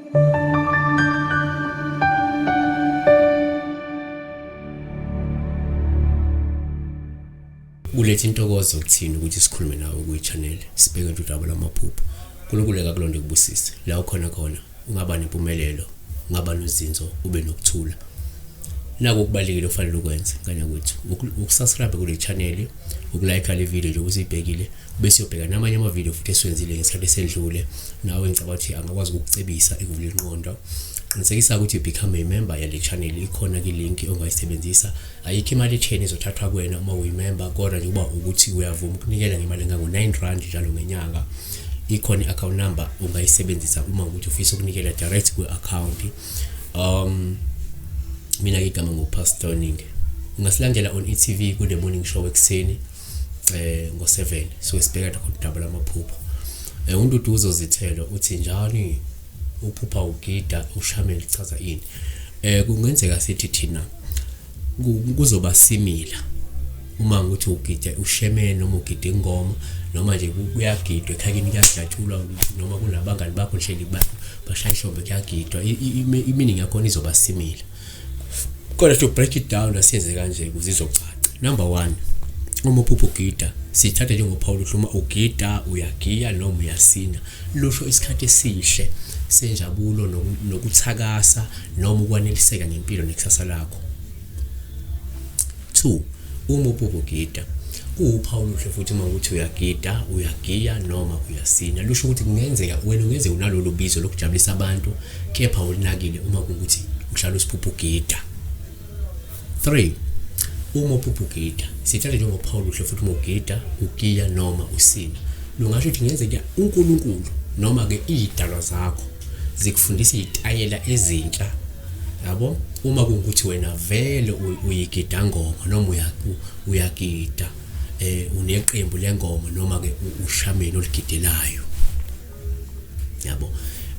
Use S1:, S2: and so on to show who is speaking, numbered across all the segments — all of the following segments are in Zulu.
S1: Kuletha intokozo kuthina ukuthi sikhulume nawe kwi-channel sibheke into udaba lamaphupho. Kulunkuleka kulonde kubusise la ukhona khona ungaba nempumelelo, ungaba nozinzo, ube nokuthula. Nako kubalekile ofanele ukwenza kanya kwethu ukusubscribe kule channel, ukulike le video nje usibhekile bese uyobheka namanye ama video futhi esiwenzile ngesikhathi esendlule. Nawe ngicabanga ukuthi angakwazi ukukucebisa ekuvula inqondo. Qinisekisa ukuthi become a member yale channel, ikhona ke link ongayisebenzisa. Ayikho imali etheni ezothathwa kuwena uma uyi-member, kodwa nje uba ukuthi uyavuma ukunikela ngemali engango-9 rand njalo ngenyanga. Ikhona i-account number ungayisebenzisa uma ukuthi ufisa ukunikela direct kwi-account. Mina ngigama ngoPastor Ningi. Ungasilandela on eTV ku The Morning Show ekseni ngo7 so sibheka khona udaba lamaphupho. Unduduzo zithelo uthi njani uphupha ugida ushamele chaza ini. Kungenzeka sithi thina kuzoba simila uma ukuthi ugida ushemene noma ugida ingoma noma nje kuyagidwa ekhayeni kuyajatshulwa noma kunabangani bakho nhleli bashayishombe kuyagidwa iminingi yakho izoba simila. Kodwa to break it down asiyenze kanje ukuze izocaca. Number 1, uma uphupha ugida sithatha njengopawulo hluma ugida uyagiya noma uyasina. Lusho isikhathi esihle senjabulo nokuthakasa noma ukwaneliseka ngempilo nekusasa lakho. 2, uma uphupha ugida kuwupawulo hle futhi uma ukuthi uyagida uyagiya noma uyasina. Lusho ukuthi kungenzeka wena ungeze unalolu bizo lokujabulisa abantu kepha ulinakile uma ukuthi uhlala usiphupha ugida. 3, uma uphupha ugida sithatha njengopawulo hle futhi uma ugida ugiya noma usina. Lungasho ukuthi ngenzeka uNkulunkulu noma ke idalwa zakho zikufundisa izitayela ezintsha, yabo. Uma kungukuthi wena vele uyigida ngoma noma uyagida uneqembu lengoma noma ke ushameni oligidelayo, yabo,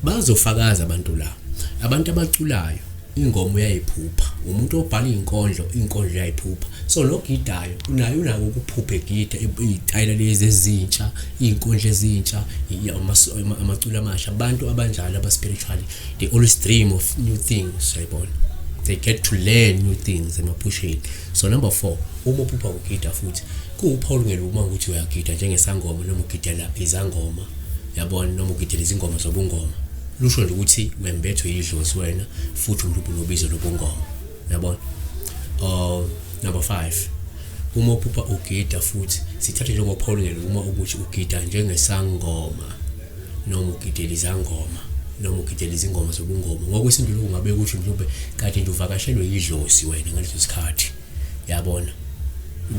S1: bazofakaza abantu la. Abantu abaculayo ingoma uyayiphupha, umuntu obhala inkondlo uyayiphupha. So logidayo unayo unako ukuphupha egida izitayela lezi ezintsha, inkondlo ezintsha, amaculo amasha. Abantu abanjalo aba spiritually, they always dream of new things, yabona. They get to learn new things emaphusheni. So number 4, uma uphupha ugida futhi kuwupawulo ngeluma ukuthi uyagida njengesangoma noma ugidela izangoma, yabona, noma ugidela izingoma zobungoma. Lusho nje ukuthi wembethwe yidlozi wena futhi umuntu nobizo lobungoma, yabona. Number 5, uma uphupha ugida futhi sithathe njengopawulo ngeluma ukuthi ugida njengesangoma noma ugidela izangoma noma ugidela izingoma zobungoma. Ngokwesintu lokho ngabe kusho mhlawumbe kade nje uvakashelwe yidlozi wena ngaleso sikhathi, yabona,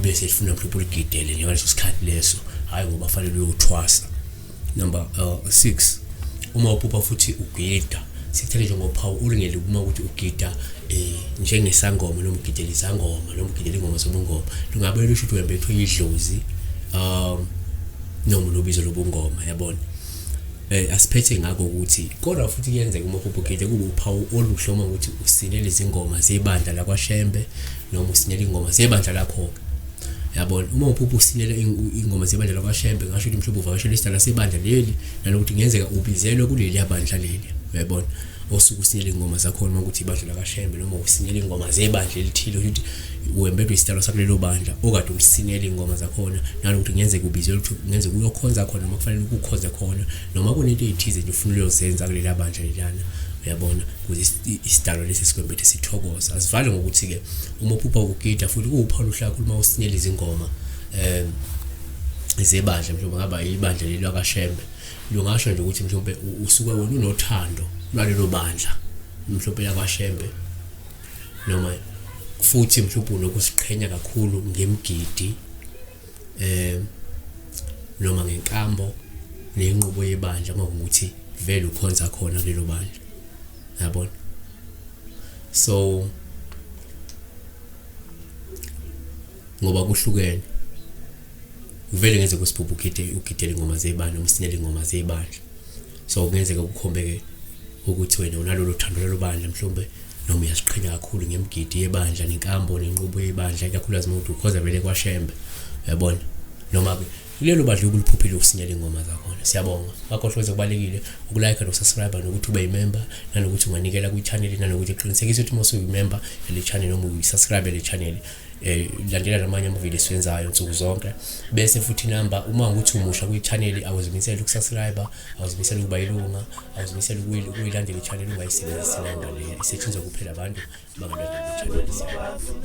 S1: bese ufuna mhlawumbe uligidele ngaleso sikhathi leso, hayi ngoba fanele uyothwasa. Number 6, uma uphupha futhi ugida sithathe njengopawulo ulingele uma ukuthi ugida njengesangoma noma ugidela izangoma noma ugidela ingoma zobungoma. Lungabe lusho ukuthi wembethwe yidlozi noma nobizo lobungoma, yabona. Asiphethe ngako ukuthi kodwa futhi kuyenzeka uma uphupha ugida kube uphawu oluhloma ukuthi usinele izingoma zebandla lakwaShembe noma usinele ingoma zebandla lakho, yabona. Uma uphupha usinele ingoma zebandla lakwaShembe ngasho ukuthi mhlawumbe uvakashela isitala sebandla leli nalokuthi kungenzeka ubizelwe kuleli yabandla leli, yabona. Osuku usinele ingoma zakho noma ukuthi ibandla lakwaShembe noma usinele ingoma zebandla elithile ukuthi uwembedwe isitalo sakulelo bandla okade usinele ingoma zakhona nalokuthi kungenzeka ubizelwe ukuthi kungenzeka uyokhonza khona noma kufanele ukukhonza khona noma kunento ezithize nje ufuna uyozenza kuleli bandla lelana, uyabona, ukuze isitalo lesi sikwembethe sithokoza. Asivale ngokuthi ke uma uphupha ugida futhi kuwupawulo hlakho uma usinele izingoma zebandla mhlawumbe ngaba ibandla leli lakwaShembe. Lungasho nje ukuthi mhlawumbe usuke wena unothando lwalelo bandla mhlawumbe lakwaShembe noma futhi mhlawumbe unokusiqhenya kakhulu ngemgidi noma ngenkambo nenqubo yebandla uma ukuthi vele ukhonza khona kulelo bandla, yabona. So ngoba kuhlukene vele ngeze kusiphupha ugidele ingoma zebandla noma usinele ingoma zebandla. So kungenzeka ukukhombeke ukuthi wena unalolu thando lelo bandla mhlawumbe noma uyasiqhenya kakhulu ngemgidi yebandla nenkambo nenqubo yebandla ikakhulukazi uma uthi ukhoza vele kwaShembe, yabona, noma kulelo badla ukuliphuphile ukusinyela ingoma zakhona. Siyabonga. Ngakho futhi kubalekile ukulike nokusubscribe nokuthi ube yimember nanokuthi unganikela kwi-channel nanokuthi uqinisekise ukuthi mase uyi-member le channel noma uyi-subscribe le channel landela namanye amavideo esiwenzayo nsuku zonke. Bese futhi number uma ukuthi umusha kwi-channel awuzimisela ukusubscribe, awuzimisela ukuba yilunga, awuzimisela ukuyilandela i-channel ungayisebenzisi number le isetshenziswa kuphela abantu abangalandeli i-channel. Siyabonga.